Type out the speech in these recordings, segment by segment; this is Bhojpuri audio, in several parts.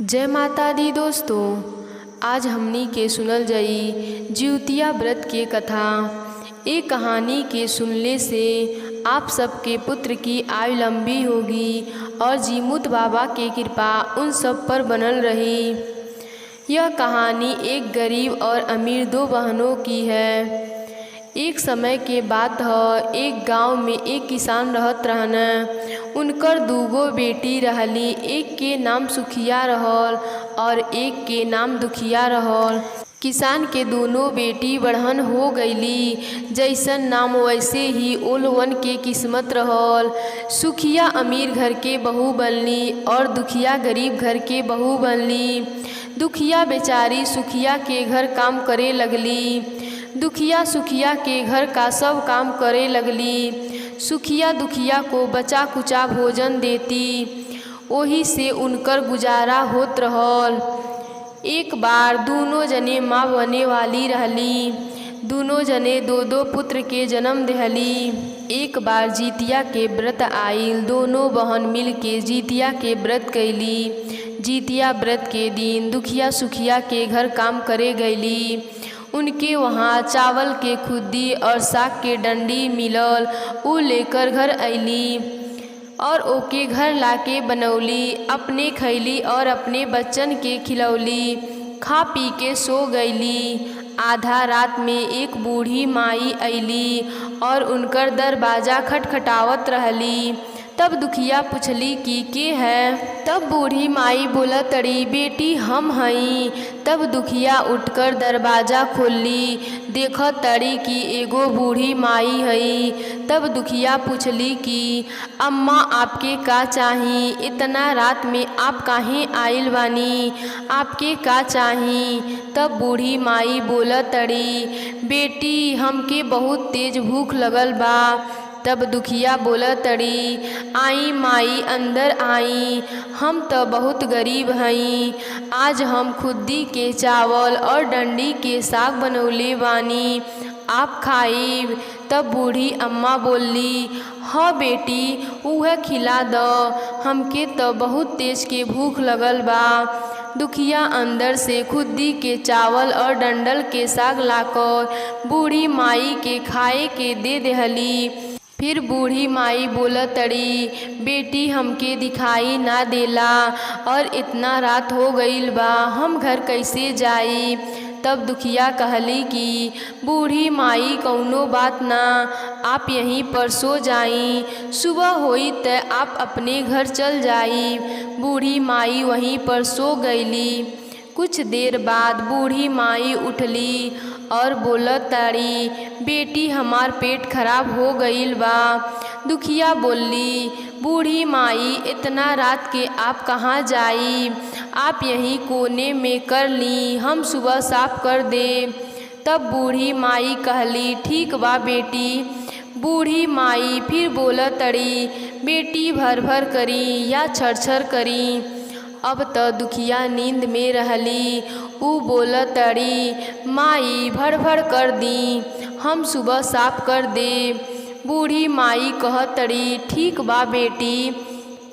जय माता दी दोस्तों, आज हमनी के सुनल जाई जिउतिया व्रत के कथा। ए कहानी के सुनले से आप सबके पुत्र की आयु लंबी होगी और जीमूत बाबा की कृपा उन सब पर बनल रही। यह कहानी एक गरीब और अमीर दो बहनों की है। एक समय के बात ह, एक गांव में एक किसान रहत रहन। उनकर दूगो बेटी रहली, एक के नाम सुखिया रहल और एक के नाम दुखिया रहल। किसान के दोनों बेटी बड़हन हो गईली, जैसन नाम वैसे ही ओलवन के किस्मत रहल। सुखिया अमीर घर के बहू बनली और दुखिया गरीब घर के बहू बनली। दुखिया बेचारी सुखिया के घर काम करे लगली। दुखिया सुखिया के घर का सब काम करे लगली। सुखिया दुखिया को बचा कुचा भोजन देती, ओही से उनकर गुजारा होत रहल। एक बार दोनों जने माँ बने वाली रहली। दोनों जने दो दो पुत्र के जन्म देहली। एक बार जितिया के व्रत आइल। दोनों बहन मिल के जितिया के व्रत कैली। जितिया व्रत के दिन दुखिया सुखिया के घर काम करे गईली। उनके वहाँ चावल के खुद्दी और साग के डंडी मिलल। उ लेकर घर अइली और ओके घर लाके बनौली। अपने खैली और अपने बच्चन के खिलौली। खा पी के सो गईली। आधा रात में एक बूढ़ी माई अइली और उनकर दरवाजा खटखटावत रहली। तब दुखिया पूछली कि के है। तब बूढ़ी माई बोला तड़ी, बेटी हम हई। तब दुखिया उठकर दरवाजा खोलली, देख तड़ी कि एगो बूढ़ी माई हई। तब दुखिया पूछली कि अम्मा आपके का चाही, इतना रात में आप काहे आइल बानी, आपके का चाही। तब बूढ़ी माई बोला तड़ी, बेटी हमके बहुत तेज भूख लगल बा। तब दुखिया बोला तड़ी, आई माई अंदर आई, हम तो बहुत गरीब हई। आज हम खुद्दी के चावल और डंडी के साग बनौले बानी, आप खाइब। तब बूढ़ी अम्मा बोली, हाँ बेटी उहे खिला दो, हमके तो बहुत तेज के भूख लगल बा। दुखिया अंदर से खुद्दी के चावल और डंडल के साग लाकर बूढ़ी माई के खाए के दे देहली। फिर बूढ़ी माई बोला तड़ी, बेटी हमके दिखाई ना देला और इतना रात हो गईल बा, हम घर कैसे जाई। तब दुखिया कहली कि बूढ़ी माई कौनो बात ना, आप यहीं पर सो जाई, सुबह होई त आप अपने घर चल जाई। बूढ़ी माई वहीं पर सो गईली। कुछ देर बाद बूढ़ी माई उठली और बोलत ताड़ी, बेटी हमार पेट खराब हो गईल बा। दुखिया बोली, बूढ़ी माई इतना रात के आप कहाँ जाई, आप यहीं कोने में कर ली, हम सुबह साफ कर दे। तब बूढ़ी माई कहली, ठीक बा बेटी। बूढ़ी माई फिर बोलत तड़ी, बेटी भर भर करी या छरछर करी। अब तो दुखिया नींद में रहली। उ बोलत तड़ी, माई भर भर कर दी, हम सुबह साफ कर दे। बूढ़ी माई कहत तड़ी, ठीक बा बेटी।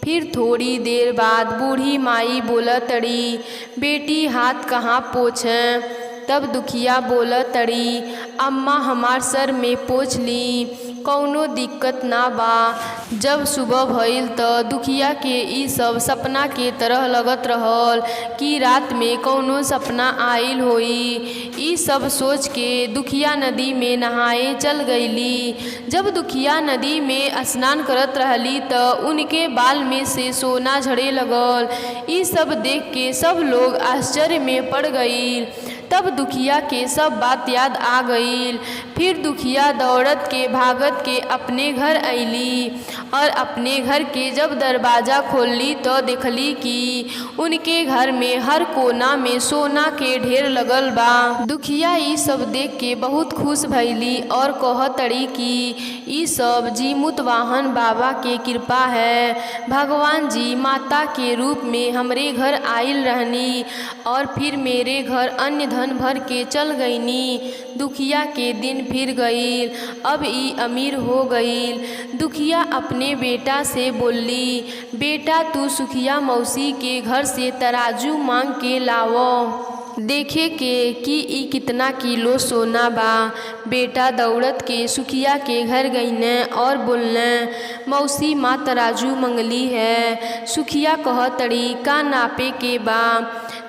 फिर थोड़ी देर बाद बूढ़ी माई बोलत तड़ी, बेटी हाथ कहाँ पोंछें। तब दुखिया बोलत तड़ी, अम्मा हमार सर में पोंछ ली, कौनो दिक्कत ना बा। जब सुबह भइल त दुखिया के ई सब सपना के तरह लगत रहल कि रात में कौनो सपना आइल होई। ई सब सोच के दुखिया नदी में नहाए चल गईली। जब दुखिया नदी में स्नान करत रहली त उनके बाल में से सोना झड़े लगल। ई सब देख के सब लोग आश्चर्य में पड़ गईल। तब दुखिया के सब बात याद आ गईल। फिर दुखिया दौड़त के भागत के अपने घर अइली और अपने घर के जब दरवाजा खोलली तो देखली कि उनके घर में हर कोना में सोना के ढेर लगल बा। दुखिया ई सब देख के बहुत खुश भइली और कहतड़ी कि ई सब जीमूत वाहन बाबा के कृपा है। भगवान जी माता के रूप में हमरे घर आइल रहनी और फिर मेरे घर अन्न धन भर के चल गईनी। दुखिया के दिन फिर गईल। अब ई अमीर हो गईल। दुखिया अपने अपने बेटा से बोली, बेटा तू सुखिया मौसी के घर से तराजू मांग के लावो, देखे के कि ई कितना किलो सोना बा। बेटा दौड़त के सुखिया के घर गईने और बोलने, मौसी माँ तराजू मंगली है। सुखिया कह तड़ी का नापे के बा।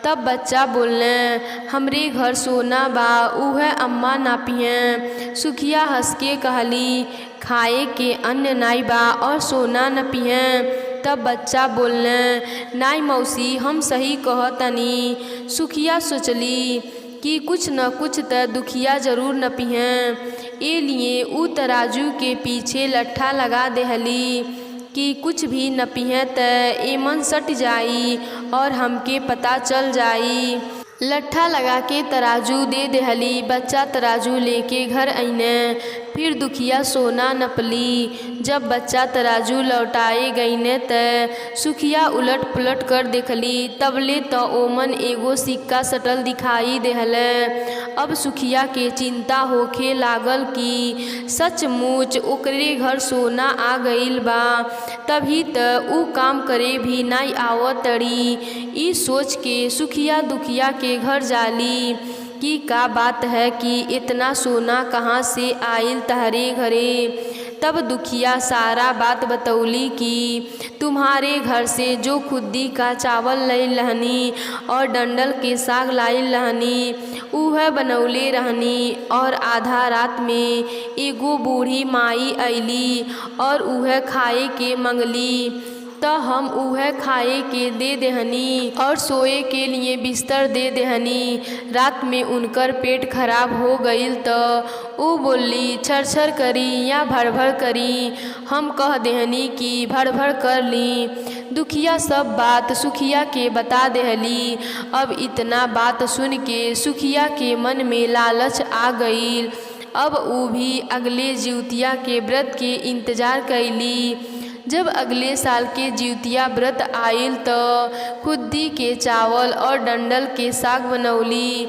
तब बच्चा बोलने, हमरे घर सोना बा, उहे अम्मा नापियन। सुखिया हंस के कहली, खाए के अन्न नाई बा और सोना नपियन। तब बच्चा बोलने, नाई मौसी हम सही कहतनी। सुखिया सोचली कि कुछ न कुछ त दुखिया जरूर नपियन। ए लिए ऊ तराजू के पीछे लट्ठा लगा देहली कि कुछ भी नपियन त एमन सट जाई और हमके पता चल जाई। लट्ठा लगा के तराजू दे देहली। बच्चा तराजू लेके घर आईने। फिर दुखिया सोना नपली। जब बच्चा तराजू लौटाए गईने त सुखिया उलट पुलट कर देखली, तबले त ओमन एगो सिक्का सटल दिखाई देहले। अब सुखिया के चिंता होखे लागल कि सचमुच ओकरे घर सोना आ गईल बा, तभी त ऊ काम करे भी नाई आवत तड़ी। ई सोच के सुखिया दुखिया के घर जाली कि का बात है कि इतना सोना कहाँ से आइल तहरे घरे। तब दुखिया सारा बात बतौली कि तुम्हारे घर से जो खुद्दी का चावल लाई लहनी और डंडल के साग लाई लहनी, उह बनौले रहनी। और आधा रात में एगो बूढ़ी माई अइली और उह खाए के मंगली, त हम उह खाए के दे देहनी और सोए के लिए बिस्तर दे देहनी। रात में उनकर पेट खराब हो गईल त ऊ बोली, छरछर करी या भड़भड़ करी। हम कह देहनी कि भड़भड़ कर ली। दुखिया सब बात सुखिया के बता देहली। अब इतना बात सुन के सुखिया के मन में लालच आ गईल। अब ऊ भी अगले जिउतिया के व्रत के इंतजार कैली। जब अगले साल के जिउतिया व्रत आइल त खुद्दी के चावल और डंडल के साग बनौली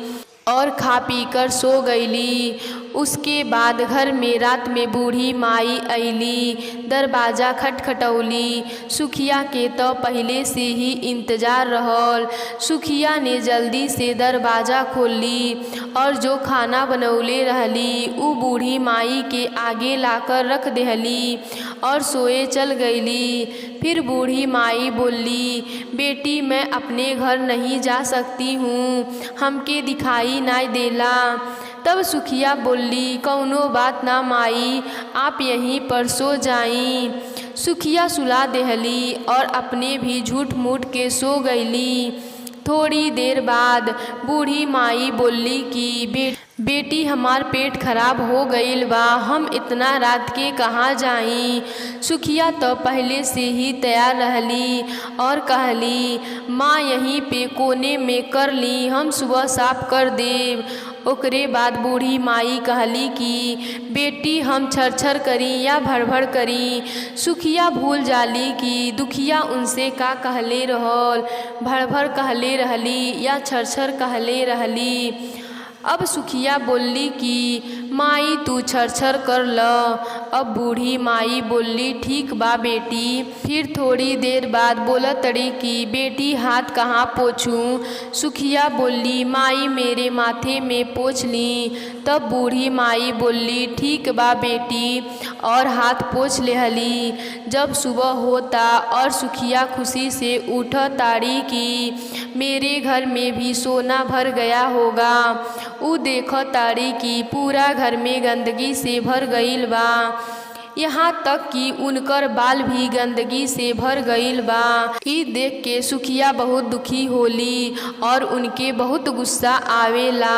और खा पी कर सो गईली। उसके बाद घर में रात में बूढ़ी माई अइली, दरवाजा खटखटौली। सुखिया के तो पहले से ही इंतजार रहल। सुखिया ने जल्दी से दरवाजा खोली और जो खाना बनौले रहली ऊ बूढ़ी माई के आगे लाकर रख देहली और सोए चल गईली। फिर बूढ़ी माई बोली, बेटी मैं अपने घर नहीं जा सकती हूँ, हमके दिखाई नाई देला। तब सुखिया बोली, कौनो बात ना माई, आप यहीं पर सो जाई। सुखिया सुला देहली और अपने भी झूठ मूठ के सो गईली। थोड़ी देर बाद बूढ़ी माई बोली कि बेटी हमार पेट खराब हो गईल बा, हम इतना रात के कहाँ जाई। सुखिया तो पहले से ही तैयार रहली और कहली, माँ यहीं पे कोने में कर ली, हम सुबह साफ कर देव। ओकरे बाद बूढ़ी माई कहली कि बेटी हम छरछर करी या भड़भड़ करी। सुखिया भूल जाली कि दुखिया उनसे का कहले रहल, भड़भड़ कहले रहली या छरछर कहले रहली। अब सुखिया बोली कि माई तू छरछर कर ल। अब बूढ़ी माई बोली, ठीक बा बेटी। फिर थोड़ी देर बाद बोलत तड़ी कि बेटी हाथ कहाँ पोछूं। सुखिया बोली, माई मेरे माथे में पोछ ली। तब बूढ़ी माई बोली, ठीक बा बेटी, और हाथ पोछ लेहली। जब सुबह होता और सुखिया खुशी से उठ ताड़ी कि मेरे घर में भी सोना भर गया होगा। ऊ देखो ताड़ी कि पूरा घर में गंदगी से भर गईल बा, यहाँ तक कि उनकर बाल भी गंदगी से भर गईल बा। ई देख के सुखिया बहुत दुखी होली और उनके बहुत गुस्सा आवेला।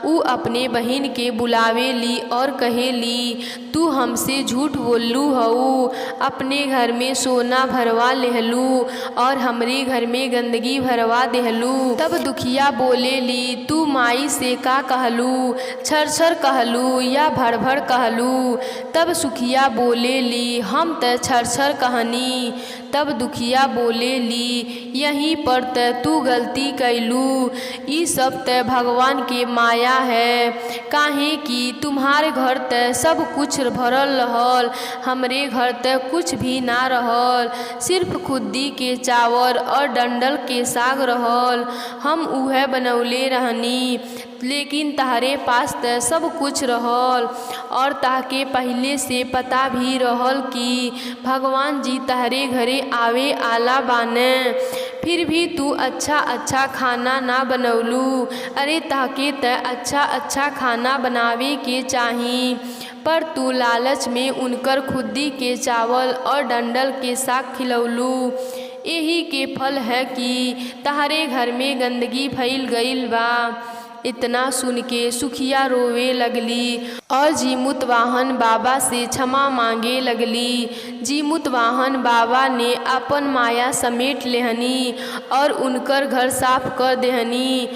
ऊ अपने बहन के बुलावेली और कहेली, तू हमसे झूठ बोललू हऊ, अपने घर में सोना भरवा लेहलू और हमरे घर में गंदगी भरवा देहलू। तब दुखिया बोलेली, तू माई से का कहलू, छरछर कहलू या भड़भड़ कहलू। तब सुखिया बोले ली हम त छरछर कहनी। तब दुखिया बोले ली यहीं पर त तू गलती कैलू, ई सब त भगवान के माया है। काहे कि तुम्हारे घर त सब कुछ भरल रहल, हमरे घर त कुछ भी ना रहल, सिर्फ खुद्दी के चावल और डंडल के साग रहल। हम उहे बनौले रहनी, लेकिन तहरे पास त सब कुछ रहल और ताके पहले से पता भी रहल कि भगवान जी तहरे घरे आवे आला बाने, फिर भी तू अच्छा अच्छा खाना ना बनौलू। अरे ताके त अच्छा अच्छा खाना बनावे के चाही, पर तू लालच में उनकर खुद्दी के चावल और डंडल के साग खिलौलू। यही के फल है कि तहरे घर में गंदगी फैल गईल बा। इतना सुन के सुखिया रोवे लगली और जीमुतवाहन बाबा से क्षमा मांगे लगली। जीमुतवाहन बाबा ने अपन माया समेट लेहनी और उनकर घर साफ कर देहनी।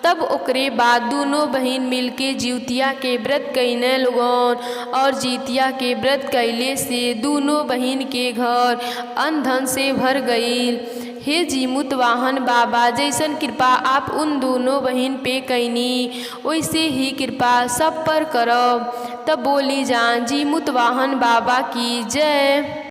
तब ओकरे बाद दोनों बहन मिलके जिउतिया के व्रत कईने लोगन और जितिया के व्रत कैले से दोनों बहन के घर अन्न धन से भर गईल। हे जीमुतवाहन बाबा, जैसन कृपा आप उन दोनों बहन पे कैनी वैसे ही कृपा सब पर करब। तब बोली जान जीमुतवाहन बाबा की जय।